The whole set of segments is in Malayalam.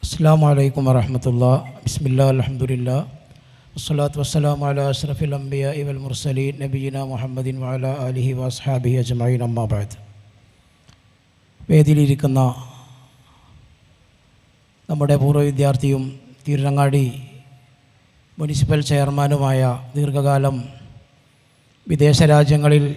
അസ്സലാമു അലൈക്കും വറഹ്മത്തുള്ളാഹി. ബിസ്മില്ലാഹി അൽഹംദുലില്ലാഹ് വസ്സലാത്തു വസ്സലാമു അലാ അഷ്റഫിൽ അംബിയാഇ വൽ മുർസലീൻ നബിയിനാ മുഹമ്മദിൻ വഅലാ ആലിഹി വഅസ്ഹാബിഹി അജ്മഈൻ. അമ്മാ ബഅദ്. വേദിയിലിരിക്കുന്ന നമ്മുടെ പൂർവ്വ വിദ്യാർത്ഥിയും തിരുരങ്ങാടി മുനിസിപ്പൽ ചെയർമാനുമായ ദീർഘകാലം വിദേശ രാജ്യങ്ങളിൽ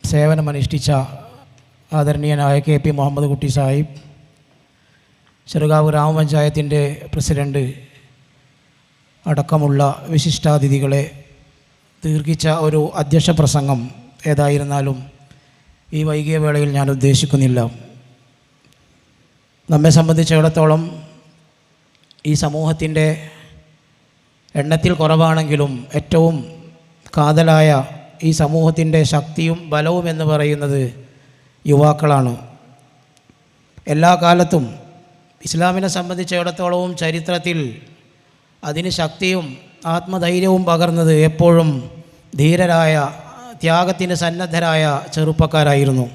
സേവനമനുഷ്ഠിച്ച ആദരണീയനായ KP മുഹമ്മദ് കുട്ടി സാഹിബ്, ചെറുകാവ് ഗ്രാമപഞ്ചായത്തിൻ്റെ പ്രസിഡൻറ്റ് അടക്കമുള്ള വിശിഷ്ടാതിഥികളെ, ദീർഘിച്ച ഒരു അധ്യക്ഷ പ്രസംഗം ഏതായിരുന്നാലും ഈ വൈകിയ വേളയിൽ ഞാൻ ഉദ്ദേശിക്കുന്നില്ല. നമ്മെ സംബന്ധിച്ചിടത്തോളം ഈ സമൂഹത്തിൻ്റെ എണ്ണത്തിൽ കുറവാണെങ്കിലും ഏറ്റവും കാതലായ ഈ സമൂഹത്തിൻ്റെ ശക്തിയും ബലവും എന്ന് പറയുന്നത് യുവാക്കളാണ്. എല്ലാ കാലത്തും ഇസ്ലാമിനെ സംബന്ധിച്ചിടത്തോളവും ചരിത്രത്തിൽ അതിന് ശക്തിയും ആത്മധൈര്യവും പകർന്നത് എപ്പോഴും ധീരരായ, ത്യാഗത്തിന് സന്നദ്ധരായ ചെറുപ്പക്കാരായിരുന്നു.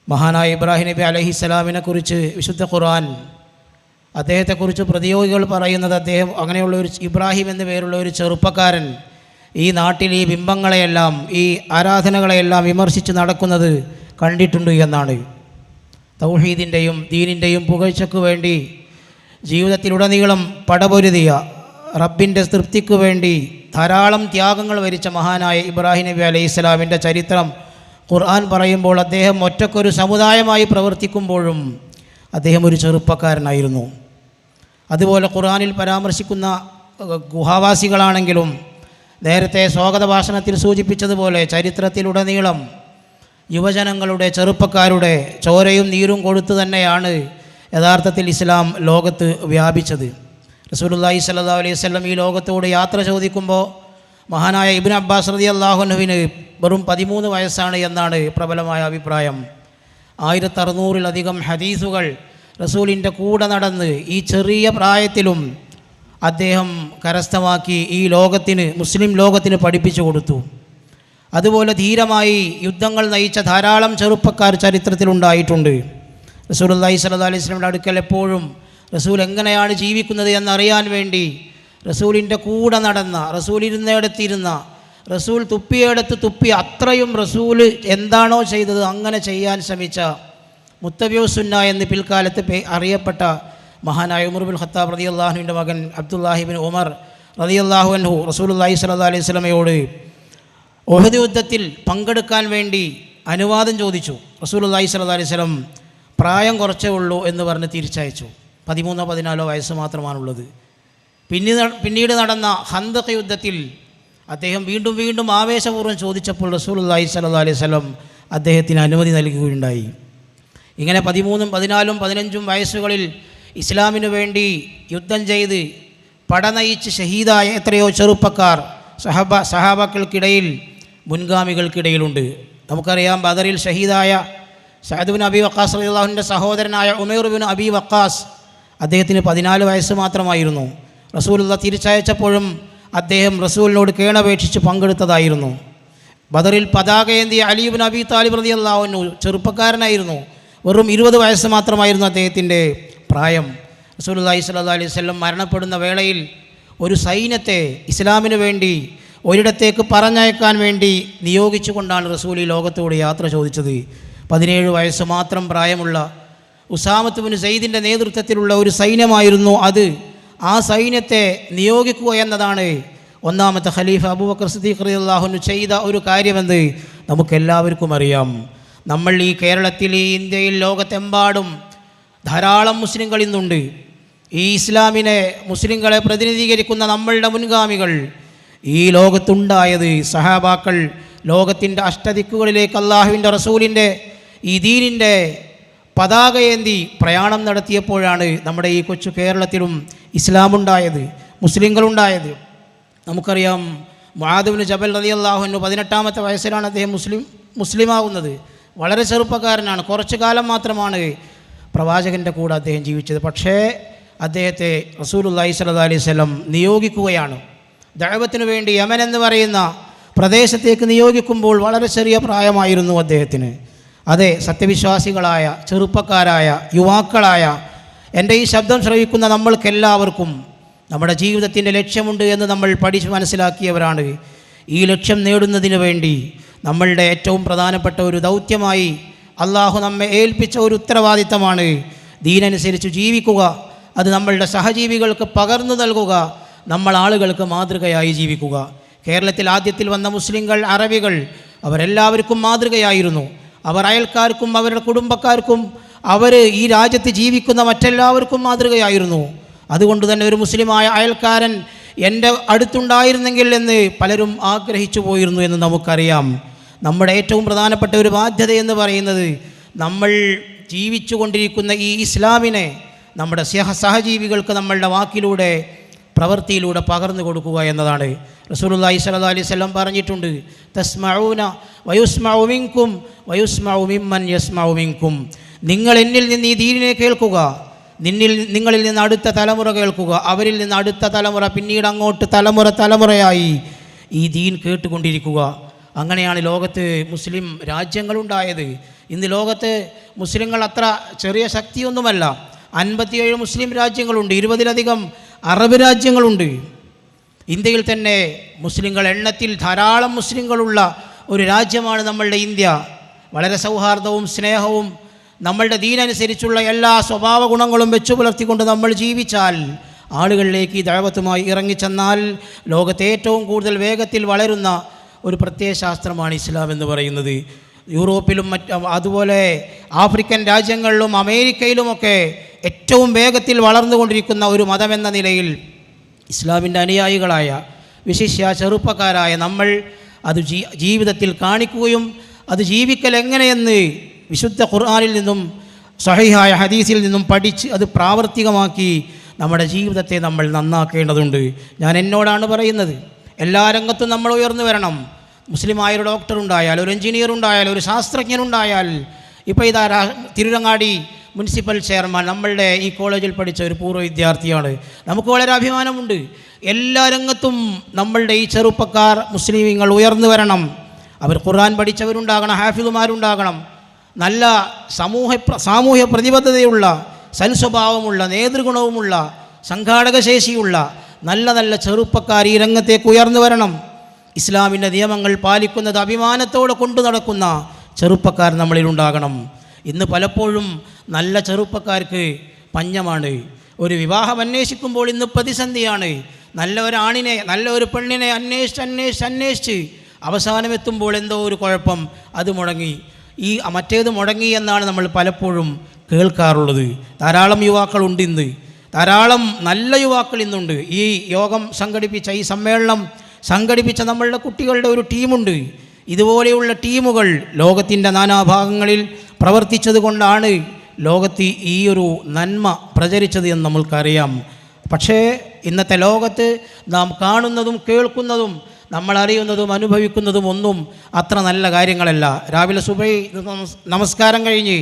മഹാനായ ഇബ്രാഹിം നബി അലൈഹിസ്സലാമിനെ കുറിച്ച് വിശുദ്ധ ഖുർആൻ അദ്ദേഹത്തെക്കുറിച്ച് പ്രതിയോഗികൾ പറയുന്നത്, അദ്ദേഹം അങ്ങനെയുള്ള ഒരു ഇബ്രാഹിം എന്ന പേരുള്ള ഒരു ചെറുപ്പക്കാരൻ ഈ നാട്ടിൽ ഈ ബിംബങ്ങളെയെല്ലാം, ഈ ആരാധനകളെയെല്ലാം വിമർശിച്ച് നടക്കുന്നത് കണ്ടിട്ടുണ്ട് എന്നാണ്. തൗഹീദിൻ്റെയും ദീനിൻ്റെയും പുകഴ്ചയ്ക്കു വേണ്ടി ജീവിതത്തിലുടനീളം പടപൊരുതിയ, റബ്ബിൻ്റെ തൃപ്തിക്കു വേണ്ടി ധാരാളം ത്യാഗങ്ങൾ വരിച്ച മഹാനായ ഇബ്രാഹിം നബി അലൈഹി സ്വലാമിൻ്റെ ചരിത്രം ഖുർആൻ പറയുമ്പോൾ അദ്ദേഹം ഒറ്റക്കൊരു സമുദായമായി പ്രവർത്തിക്കുമ്പോഴും അദ്ദേഹം ഒരു ചെറുപ്പക്കാരനായിരുന്നു. അതുപോലെ ഖുർആനിൽ പരാമർശിക്കുന്ന ഗുഹാവാസികളാണെങ്കിലും നേരത്തെ സ്വാഗത ഭാഷണത്തിൽ സൂചിപ്പിച്ചതുപോലെ ചരിത്രത്തിലുടനീളം യുവജനങ്ങളുടെ, ചെറുപ്പക്കാരുടെ ചോരയും നീരും കൊടുത്തു തന്നെയാണ് യഥാർത്ഥത്തിൽ ഇസ്ലാം ലോകത്ത് വ്യാപിച്ചത്. റസൂലുള്ളാഹി സ്വല്ലല്ലാഹു അലൈഹി വസല്ലം ഈ ലോകത്തോട് യാത്ര ചോദിക്കുമ്പോൾ മഹാനായ ഇബ്നു അബ്ബാസ് റളിയല്ലാഹു അൻഹുവിന് വെറും 13 വയസ്സാണ് എന്നാണ് പ്രബലമായ അഭിപ്രായം. 1600-ലധികം ഹദീസുകൾ റസൂലിൻ്റെ കൂടെ നടന്ന് ഈ ചെറിയ പ്രായത്തിലും അദ്ദേഹം കരസ്ഥമാക്കി ഈ ലോകത്തിന്, മുസ്ലിം ലോകത്തിന് പഠിപ്പിച്ചു കൊടുത്തു. അതുപോലെ ധീരമായി യുദ്ധങ്ങൾ നയിച്ച ധാരാളം ചെറുപ്പക്കാർ ചരിത്രത്തിലുണ്ടായിട്ടുണ്ട്. റസൂലുള്ളാഹി സ്വല്ലല്ലാഹു അലൈഹി വസല്ലമയുടെ അടുക്കൽ എപ്പോഴും റസൂൽ എങ്ങനെയാണ് ജീവിക്കുന്നത് എന്നറിയാൻ വേണ്ടി റസൂലിൻ്റെ കൂടെ നടന്ന, റസൂൽ ഇരുന്നിടത്തിരുന്ന, റസൂൽ തുപ്പിയെടുത്ത് തുപ്പി അത്രയും റസൂൽ എന്താണോ ചെയ്തത് അങ്ങനെ ചെയ്യാൻ ശ്രമിച്ച മുത്തബിഉ സുന്ന എന്ന് പിൽക്കാലത്ത് അറിയപ്പെട്ട മഹാനായ ഉമർ ബിൻ ഖത്താബ് റളിയല്ലാഹു അൻഹുവിൻ്റെ മകൻ അബ്ദുല്ലാഹി ബിൻ ഉമർ റളിയല്ലാഹു അൻഹു റസൂലുള്ളാഹി സ്വല്ലല്ലാഹു അലൈഹി വസല്ലമയോട് ഉഹദ് യുദ്ധത്തിൽ പങ്കെടുക്കാൻ വേണ്ടി അനുവാദം ചോദിച്ചു. റസൂലുള്ളാഹി സ്വല്ലല്ലാഹു അലൈഹി വസല്ലം പ്രായം കുറച്ചേ ഉള്ളൂ എന്ന് പറഞ്ഞ് തിരിച്ചയച്ചു. 13-14 വയസ്സ് മാത്രമാണുള്ളത്. പിന്നീട് നടന്ന ഖന്ദഖ് യുദ്ധത്തിൽ അദ്ദേഹം വീണ്ടും വീണ്ടും ആവേശപൂർവ്വം ചോദിച്ചപ്പോൾ റസൂലുള്ളാഹി സ്വല്ലല്ലാഹു അലൈഹി വസല്ലം അദ്ദേഹത്തിന് അനുമതി നൽകുകയുണ്ടായി. ഇങ്ങനെ 13, 14, 15 വയസ്സുകളിൽ ഇസ്ലാമിനു വേണ്ടി യുദ്ധം ചെയ്ത് പടനയിച്ച് ഷഹീദായ എത്രയോ ചെറുപ്പക്കാർ സഹാബാക്കൾക്കിടയിൽ, മുൻഗാമികൾക്കിടയിലുണ്ട്. നമുക്കറിയാം, ബദറിൽ ഷഹീദായ സഅദ് ബിൻ അബി വഖാസ് റളിയല്ലാഹുവിൻ്റെ സഹോദരനായ ഉമൈർ ബിൻ അബി വഖാസ്, അദ്ദേഹത്തിന് 14 വയസ്സ് മാത്രമായിരുന്നു. റസൂലുള്ള തിരിച്ചയച്ചപ്പോഴും അദ്ദേഹം റസൂലിനോട് കേണപേക്ഷിച്ച് പങ്കെടുത്തതായിരുന്നു. ബദറിൽ പതാകയേന്തിയ അലി ബിൻ അബി താലിബ് റളിയല്ലാഹു അൻഹു ചെറുപ്പക്കാരനായിരുന്നു. വെറും 20 വയസ്സ് മാത്രമായിരുന്നു അദ്ദേഹത്തിൻ്റെ പ്രായം. റസൂലുള്ളാഹി സ്വല്ലല്ലാഹു അലൈഹി വസല്ലം മരണപ്പെടുന്ന വേളയിൽ ഒരു സൈന്യത്തെ ഇസ്ലാമിന് വേണ്ടി ഒരിടത്തേക്ക് പറഞ്ഞയക്കാൻ വേണ്ടി നിയോഗിച്ചുകൊണ്ടാണ് റസൂൽ ഈ ലോകത്തോട് യാത്ര ചോദിച്ചത്. 17 വയസ്സ് മാത്രം പ്രായമുള്ള ഉസാമത്ത് ബിൻ സെയ്ദിൻ്റെ നേതൃത്വത്തിലുള്ള ഒരു സൈന്യമായിരുന്നു അത്. ആ സൈന്യത്തെ നിയോഗിക്കുക എന്നതാണ് ഒന്നാമത്തെ ഖലീഫ അബൂബക്കർ സിദ്ദീഖ് റളിയല്ലാഹു അൻഹു ചെയ്ത ഒരു കാര്യമെന്ന് നമുക്കെല്ലാവർക്കും അറിയാം. നമ്മൾ ഈ കേരളത്തിൽ, ഈ ഇന്ത്യയിൽ, ലോകത്തെമ്പാടും ധാരാളം മുസ്ലിങ്ങൾ ഇന്നുണ്ട്. ഈ ഇസ്ലാമിനെ, മുസ്ലിങ്ങളെ പ്രതിനിധീകരിക്കുന്ന നമ്മളുടെ മുൻഗാമികൾ ഈ ലോകത്തുണ്ടായത് സഹാബാക്കൾ ലോകത്തിൻ്റെ അഷ്ടദിക്കുകളിലേക്ക് അള്ളാഹുവിൻ്റെ റസൂലിൻ്റെ ഈ ദീനിൻ്റെ പതാകയേന്തി പ്രയാണം നടത്തിയപ്പോഴാണ് നമ്മുടെ ഈ കൊച്ചു കേരളത്തിലും ഇസ്ലാമുണ്ടായത്, മുസ്ലിങ്ങളുണ്ടായത്. നമുക്കറിയാം, മുആദ് ബിൻ ജബൽ റളിയല്ലാഹു അൻഹു 18-ാമത്തെ വയസ്സിലാണ് അദ്ദേഹം മുസ്ലിമാവുന്നത്. വളരെ ചെറുപ്പക്കാരനാണ്. കുറച്ചു കാലം മാത്രമാണ് പ്രവാചകൻ്റെ കൂടെ അദ്ദേഹം ജീവിച്ചത്. പക്ഷേ അദ്ദേഹത്തെ റസൂലുള്ളാഹി സ്വല്ലല്ലാഹു അലൈഹി വസല്ലം നിയോഗിക്കുകയാണ്. ദഅവത്തിനു വേണ്ടി യമൻ എന്ന് പറയുന്ന പ്രദേശത്തേക്ക് നിയോഗിക്കുമ്പോൾ വളരെ ചെറിയ പ്രായമായിരുന്നു അദ്ദേഹത്തിന്. അതെ, സത്യവിശ്വാസികളായ ചെറുപ്പക്കാരായ യുവാക്കളായ എൻ്റെ ഈ ശബ്ദം ശ്രവിക്കുന്ന നമ്മൾക്കെല്ലാവർക്കും നമ്മുടെ ജീവിതത്തിൻ്റെ ലക്ഷ്യമുണ്ട് എന്ന് നമ്മൾ പഠിച്ച് മനസ്സിലാക്കിയവരാണ്. ഈ ലക്ഷ്യം നേടുന്നതിന് വേണ്ടി നമ്മളുടെ ഏറ്റവും പ്രധാനപ്പെട്ട ഒരു ദൗത്യമായി അള്ളാഹു നമ്മെ ഏൽപ്പിച്ച ഒരു ഉത്തരവാദിത്തമാണ് ദീനനുസരിച്ച് ജീവിക്കുക, അത് നമ്മളുടെ സഹജീവികൾക്ക് പകർന്നു നൽകുക, നമ്മൾ ആളുകൾക്ക് മാതൃകയായി ജീവിക്കുക. കേരളത്തിൽ ആദ്യത്തിൽ വന്ന മുസ്ലിങ്ങൾ, അറബികൾ, അവരെല്ലാവർക്കും മാതൃകയായിരുന്നു. അവർ അയൽക്കാർക്കും അവരുടെ കുടുംബക്കാർക്കും അവർ ഈ രാജ്യത്ത് ജീവിക്കുന്ന മറ്റെല്ലാവർക്കും മാതൃകയായിരുന്നു. അതുകൊണ്ട് തന്നെ ഒരു മുസ്ലിമായ അയൽക്കാരൻ എൻ്റെ അടുത്തുണ്ടായിരുന്നെങ്കിൽ എന്ന് പലരും ആഗ്രഹിച്ചു പോയിരുന്നു എന്ന് നമുക്കറിയാം. നമ്മുടെ ഏറ്റവും പ്രധാനപ്പെട്ട ഒരു ബാധ്യത എന്ന് പറയുന്നത് നമ്മൾ ജീവിച്ചു കൊണ്ടിരിക്കുന്ന ഈ ഇസ്ലാമിനെ നമ്മുടെ സഹജീവികൾക്ക് നമ്മളുടെ വാക്കിലൂടെ, പ്രവൃത്തിയിലൂടെ പകർന്നു കൊടുക്കുക എന്നതാണ്. റസൂലുള്ളാഹി സ്വല്ലല്ലാഹു അലൈഹി വസല്ലം പറഞ്ഞിട്ടുണ്ട്, തസ്മഊന വയുസ്മഉ മിൻകും വയുസ്മഉ മിമ്മൻ യസ്മഉ മിൻകും. നിങ്ങൾ എന്നിൽ നിന്ന് ഈ ദീനിനെ കേൾക്കുക, നിങ്ങളിൽ നിന്ന് അടുത്ത തലമുറ കേൾക്കുക, അവരിൽ നിന്ന് അടുത്ത തലമുറ, പിന്നീട് അങ്ങോട്ട് തലമുറയായി ഈ ദീൻ കേട്ടുകൊണ്ടിരിക്കുക. അങ്ങനെയാണ് ലോകത്ത് മുസ്ലിം രാജ്യങ്ങളുണ്ടായത്. ഇന്ന് ലോകത്ത് മുസ്ലിങ്ങൾ അത്ര ചെറിയ ശക്തിയൊന്നുമല്ല. 57 മുസ്ലിം രാജ്യങ്ങളുണ്ട്, 20-ലധികം അറബ് രാജ്യങ്ങളുണ്ട്. ഇന്ത്യയിൽ തന്നെ മുസ്ലിങ്ങൾ എണ്ണത്തിൽ ധാരാളം മുസ്ലിങ്ങളുള്ള ഒരു രാജ്യമാണ് നമ്മളുടെ ഇന്ത്യ. വളരെ സൗഹാർദ്ദവും സ്നേഹവും നമ്മളുടെ ദീനനുസരിച്ചുള്ള എല്ലാ സ്വഭാവ ഗുണങ്ങളും വെച്ചു പുലർത്തിക്കൊണ്ട് നമ്മൾ ജീവിച്ചാൽ, ആളുകളിലേക്ക് ഈ ദഅവത്തുമായി ഇറങ്ങിച്ചെന്നാൽ ലോകത്തെ ഏറ്റവും കൂടുതൽ വേഗത്തിൽ വളരുന്ന ഒരു പ്രത്യയശാസ്ത്രമാണ് ഇസ്ലാം എന്ന് പറയുന്നത്. യൂറോപ്പിലും അതുപോലെ ആഫ്രിക്കൻ രാജ്യങ്ങളിലും അമേരിക്കയിലുമൊക്കെ ഏറ്റവും വേഗത്തിൽ വളർന്നുകൊണ്ടിരിക്കുന്ന ഒരു മതമെന്ന നിലയിൽ ഇസ്ലാമിൻ്റെ അനുയായികളായ വിശിഷ്യ ചെറുപ്പക്കാരായ നമ്മൾ അത് ജീവിതത്തിൽ കാണിക്കുകയും അത് ജീവിക്കൽ എങ്ങനെയെന്ന് വിശുദ്ധ ഖുർആനിൽ നിന്നും സ്വഹീഹായ ഹദീസിൽ നിന്നും പഠിച്ച് അത് പ്രാവർത്തികമാക്കി നമ്മുടെ ജീവിതത്തെ നമ്മൾ നന്നാക്കേണ്ടതുണ്ട്. ഞാൻ എന്നോടാണ് പറയുന്നത്, എല്ലാ രംഗത്തും നമ്മൾ ഉയർന്നു വരണം. മുസ്ലിമായൊരു ഡോക്ടർ ഉണ്ടായാൽ, ഒരു എഞ്ചിനീയർ ഉണ്ടായാൽ, ഒരു ശാസ്ത്രജ്ഞനുണ്ടായാൽ, ഇപ്പോൾ ഇതാ തിരുരങ്ങാടി മുനിസിപ്പൽ ചെയർമാൻ നമ്മളുടെ ഈ കോളേജിൽ പഠിച്ച ഒരു പൂർവ്വ വിദ്യാർത്ഥിയാണ്. നമുക്ക് വളരെ അഭിമാനമുണ്ട്. എല്ലാ രംഗത്തും നമ്മളുടെ ഈ ചെറുപ്പക്കാർ മുസ്ലിമീങ്ങൾ ഉയർന്നു വരണം. അവർ ഖുർആൻ പഠിച്ചവരുണ്ടാകണം, ഹാഫിദുമാരുണ്ടാകണം, നല്ല സാമൂഹ്യ പ്രതിബദ്ധതയുള്ള, സൽസ്വഭാവമുള്ള, നേതൃഗുണവുമുള്ള, സംഘാടക ശേഷിയുള്ള നല്ല നല്ല ചെറുപ്പക്കാർ ഈ രംഗത്തേക്ക് ഉയർന്നു വരണം. ഇസ്ലാമിൻ്റെ നിയമങ്ങൾ പാലിക്കുന്നത് അഭിമാനത്തോടെ കൊണ്ടു നടക്കുന്ന ചെറുപ്പക്കാർ നമ്മളിലുണ്ടാകണം. ഇന്ന് പലപ്പോഴും നല്ല ചെറുപ്പക്കാർക്ക് പഞ്ഞമാണ്. ഒരു വിവാഹം അന്വേഷിക്കുമ്പോൾ ഇന്ന് പ്രതിസന്ധിയാണ്. നല്ല ഒരാണിനെ, നല്ല ഒരു പെണ്ണിനെ അന്വേഷിച്ച് അവസാനമെത്തുമ്പോൾ എന്തോ ഒരു കുഴപ്പം, അത് മുടങ്ങി, മറ്റേത് മുടങ്ങി എന്നാണ് നമ്മൾ പലപ്പോഴും കേൾക്കാറുള്ളത്. ധാരാളം യുവാക്കളുണ്ട് ഇന്ന്, ധാരാളം നല്ല യുവാക്കൾ ഇന്നുണ്ട്. ഈ യോഗം സംഘടിപ്പിച്ച, ഈ സമ്മേളനം സംഘടിപ്പിച്ച നമ്മളുടെ കുട്ടികളുടെ ഒരു ടീമുണ്ട്. ഇതുപോലെയുള്ള ടീമുകൾ ലോകത്തിൻ്റെ നാനാഭാഗങ്ങളിൽ പ്രവർത്തിച്ചത് കൊണ്ടാണ് ലോകത്ത് ഈ ഒരു നന്മ പ്രചരിച്ചത് എന്ന് നമ്മൾക്കറിയാം. പക്ഷേ ഇന്നത്തെ ലോകത്ത് നാം കാണുന്നതും കേൾക്കുന്നതും നമ്മൾ അറിയുന്നതും അനുഭവിക്കുന്നതും ഒന്നും അത്ര നല്ല കാര്യങ്ങളല്ല. രാവിലെ സുബഹി നമസ്കാരം കഴിഞ്ഞ്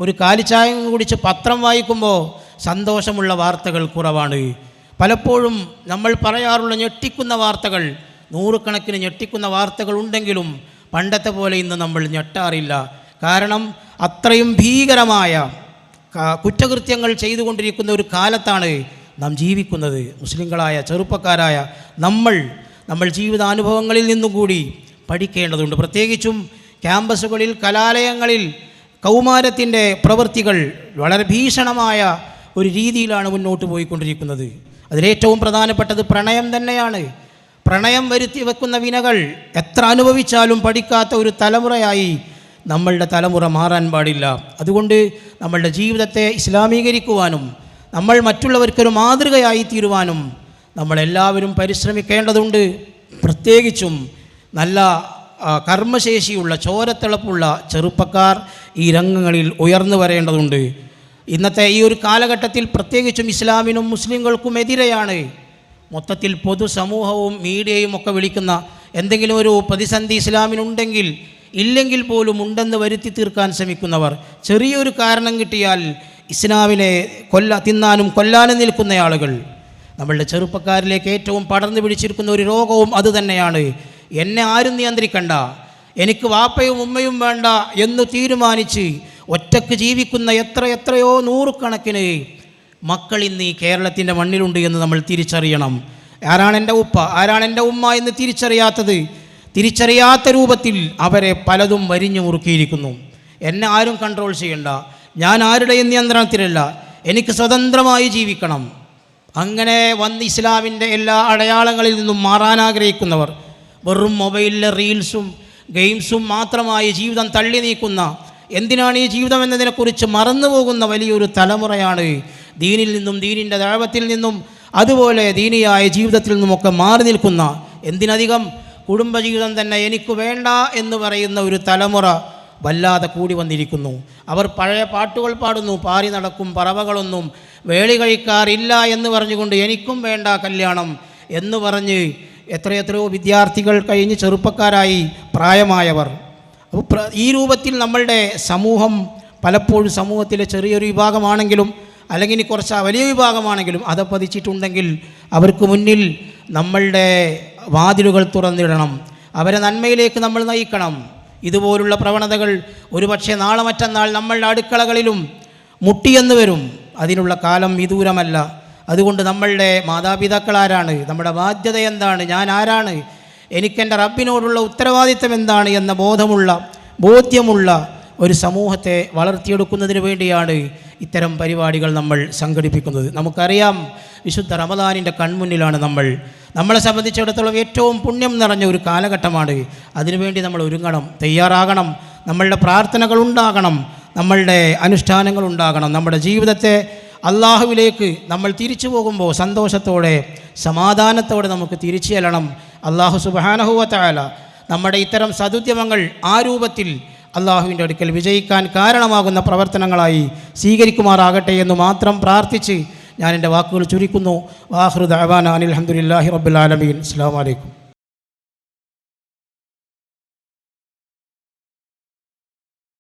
ഒരു കാലിച്ചായ കുടിച്ച് പത്രം വായിക്കുമ്പോൾ സന്തോഷമുള്ള വാർത്തകൾ കുറവാണ്. പലപ്പോഴും നമ്മൾ പറയാറുള്ള ഞെട്ടിക്കുന്ന വാർത്തകൾ, നൂറുകണക്കിന് ഞെട്ടിക്കുന്ന വാർത്തകൾ ഉണ്ടെങ്കിലും പണ്ടത്തെ പോലെ ഇന്ന് നമ്മൾ ഞെട്ടാറില്ല. കാരണം അത്രയും ഭീകരമായ കുറ്റകൃത്യങ്ങൾ ചെയ്തുകൊണ്ടിരിക്കുന്ന ഒരു കാലത്താണ് നാം ജീവിക്കുന്നത്. മുസ്ലിങ്ങളായ ചെറുപ്പക്കാരായ നമ്മൾ ജീവിതാനുഭവങ്ങളിൽ നിന്നും കൂടി പഠിക്കേണ്ടതുണ്ട്. പ്രത്യേകിച്ചും ക്യാമ്പസുകളിൽ, കലാലയങ്ങളിൽ കൗമാരത്തിൻ്റെ പ്രവൃത്തികൾ വളരെ ഭീഷണമായ ഒരു രീതിയിലാണ് മുന്നോട്ട് പോയിക്കൊണ്ടിരിക്കുന്നത്. അതിലേറ്റവും പ്രധാനപ്പെട്ടത് പ്രണയം തന്നെയാണ്. പ്രണയം വരുത്തി വെക്കുന്ന വിനകൾ എത്ര അനുഭവിച്ചാലും പഠിക്കാത്ത ഒരു തലമുറയായി നമ്മളുടെ തലമുറ മാറാൻ പാടില്ല. അതുകൊണ്ട് നമ്മളുടെ ജീവിതത്തെ ഇസ്ലാമീകരിക്കുവാനും നമ്മൾ മറ്റുള്ളവർക്കൊരു മാതൃകയായി തീരുവാനും നമ്മളെല്ലാവരും പരിശ്രമിക്കേണ്ടതുണ്ട്. പ്രത്യേകിച്ചും നല്ല കർമ്മശേഷിയുള്ള, ചോരത്തിളപ്പുള്ള ചെറുപ്പക്കാർ ഈ രംഗങ്ങളിൽ ഉയർന്നു വരേണ്ടതുണ്ട്. ഇന്നത്തെ ഈ ഒരു കാലഘട്ടത്തിൽ പ്രത്യേകിച്ചും ഇസ്ലാമിനും മുസ്ലിങ്ങൾക്കും എതിരെയാണ് മൊത്തത്തിൽ പൊതുസമൂഹവും മീഡിയയും ഒക്കെ വിളിക്കുന്ന എന്തെങ്കിലും ഒരു പ്രതിസന്ധി ഇസ്ലാമിനുണ്ടെങ്കിൽ, ഇല്ലെങ്കിൽ പോലും ഉണ്ടെന്ന് വരുത്തി തീർക്കാൻ ശ്രമിക്കുന്നവർ, ചെറിയൊരു കാരണം കിട്ടിയാൽ ഇസ്ലാമിനെ തിന്നാനും കൊല്ലാനും നിൽക്കുന്ന ആളുകൾ. നമ്മളുടെ ചെറുപ്പക്കാരിലേക്ക് ഏറ്റവും പടർന്നു പിടിച്ചിരിക്കുന്ന ഒരു രോഗവും അതുതന്നെയാണ്. എന്നെ ആരും നിയന്ത്രിക്കണ്ട, എനിക്ക് വാപ്പയും ഉമ്മയും വേണ്ട എന്ന് തീരുമാനിച്ച് ഒറ്റക്ക് ജീവിക്കുന്ന എത്രയോ നൂറുകണക്കിന് മക്കൾ ഇന്ന് ഈ കേരളത്തിൻ്റെ മണ്ണിലുണ്ട് എന്ന് നമ്മൾ തിരിച്ചറിയണം. ആരാണ് എൻ്റെ ഉപ്പ, ആരാണ് എൻ്റെ ഉമ്മ എന്ന് തിരിച്ചറിയാത്ത രൂപത്തിൽ അവരെ പലതും വരിഞ്ഞു മുറുക്കിയിരിക്കുന്നു. എന്നെ ആരും കൺട്രോൾ ചെയ്യണ്ട, ഞാൻ ആരുടെയും നിയന്ത്രണത്തിലല്ല, എനിക്ക് സ്വതന്ത്രമായി ജീവിക്കണം. അങ്ങനെ വന്ന് ഇസ്ലാമിൻ്റെ എല്ലാ അടയാളങ്ങളിൽ നിന്നും മാറാൻ ആഗ്രഹിക്കുന്നവർ, വെറും മൊബൈലിലെ റീൽസും ഗെയിംസും മാത്രമായി ജീവിതം തള്ളി നീക്കുന്ന, എന്തിനാണ് ഈ ജീവിതം എന്നതിനെക്കുറിച്ച് മറന്നു പോകുന്ന വലിയൊരു തലമുറയാണ് ദീനിൽ നിന്നും, ദീനിൻ്റെ ദഅവത്തിൽ നിന്നും, അതുപോലെ ദീനിയായ ജീവിതത്തിൽ നിന്നുമൊക്കെ മാറി നിൽക്കുന്ന, എന്തിനധികം കുടുംബജീവിതം തന്നെ എനിക്ക് വേണ്ട എന്ന് പറയുന്ന ഒരു തലമുറ വല്ലാതെ കൂടി വന്നിരിക്കുന്നു. അവർ പഴയ പാട്ടുകൾ പാടുന്നു, പാറി നടക്കും പറവകളൊന്നും വേളി കഴിക്കാറില്ല എന്ന് പറഞ്ഞുകൊണ്ട് എനിക്കും വേണ്ട കല്യാണം എന്ന് പറഞ്ഞ് എത്രയെത്രയോ വിദ്യാർത്ഥികൾ കഴിഞ്ഞ് ചെറുപ്പക്കാരായി പ്രായമായവർ. അപ്പോൾ ഈ രൂപത്തിൽ നമ്മളുടെ സമൂഹം പലപ്പോഴും സമൂഹത്തിലെ ചെറിയൊരു വിഭാഗമാണെങ്കിലും അല്ലെങ്കിൽ കുറച്ച് വലിയ വിഭാഗമാണെങ്കിലും അധപ്പതിച്ചിട്ടുണ്ടെങ്കിൽ അവർക്ക് മുന്നിൽ നമ്മളുടെ വാതിലുകൾ തുറന്നിടണം, അവരെ നന്മയിലേക്ക് നമ്മൾ നയിക്കണം. ഇതുപോലുള്ള പ്രവണതകൾ ഒരുപക്ഷെ നാളെ മറ്റന്നാൾ നമ്മളുടെ അടുക്കളകളിലും മുട്ടിയെന്ന് വരും. അതിനുള്ള കാലം വിദൂരമല്ല. അതുകൊണ്ട് നമ്മളുടെ മാതാപിതാക്കളാരാണ്, നമ്മുടെ ബാധ്യത എന്താണ്, ഞാൻ ആരാണ്, എനിക്കെൻ്റെ റബ്ബിനോടുള്ള ഉത്തരവാദിത്തം എന്താണ് എന്ന ബോധ്യമുള്ള ഒരു സമൂഹത്തെ വളർത്തിയെടുക്കുന്നതിന് വേണ്ടിയാണ് ഇത്തരം പരിപാടികൾ നമ്മൾ സംഘടിപ്പിക്കുന്നത്. നമുക്കറിയാം, വിശുദ്ധ റമദാനിൻ്റെ കൺമുന്നിലാണ് നമ്മളെ സംബന്ധിച്ചിടത്തോളം ഏറ്റവും പുണ്യം നിറഞ്ഞ ഒരു കാലഘട്ടമാണ്. അതിനുവേണ്ടി നമ്മൾ ഒരുങ്ങണം, തയ്യാറാകണം. നമ്മളുടെ പ്രാർത്ഥനകൾ ഉണ്ടാകണം, നമ്മളുടെ അനുഷ്ഠാനങ്ങൾ ഉണ്ടാകണം. നമ്മുടെ ജീവിതത്തെ അള്ളാഹുവിലേക്ക് നമ്മൾ തിരിച്ചു പോകുമ്പോൾ സന്തോഷത്തോടെ സമാധാനത്തോടെ നമുക്ക് തിരിച്ചു ചെല്ലണം. അള്ളാഹു സുബ്ഹാനഹു വ തആല നമ്മുടെ ഇത്തരം സദുദ്യമങ്ങൾ ആ രൂപത്തിൽ അള്ളാഹുവിൻ്റെ അടുക്കൽ വിജയിക്കാൻ കാരണമാകുന്ന പ്രവർത്തനങ്ങളായി സ്വീകരിക്കുമാറാകട്ടെ എന്ന് മാത്രം പ്രാർത്ഥിച്ച് ഞാൻ എൻ്റെ വാക്കുകൾ ചുരുക്കുന്നു. വാഖിറു ദഅവാനാ അനിൽ ഹംദുലില്ലാഹി റബ്ബിൽ ആലമീൻ. അസ്സലാമു അലൈക്കും.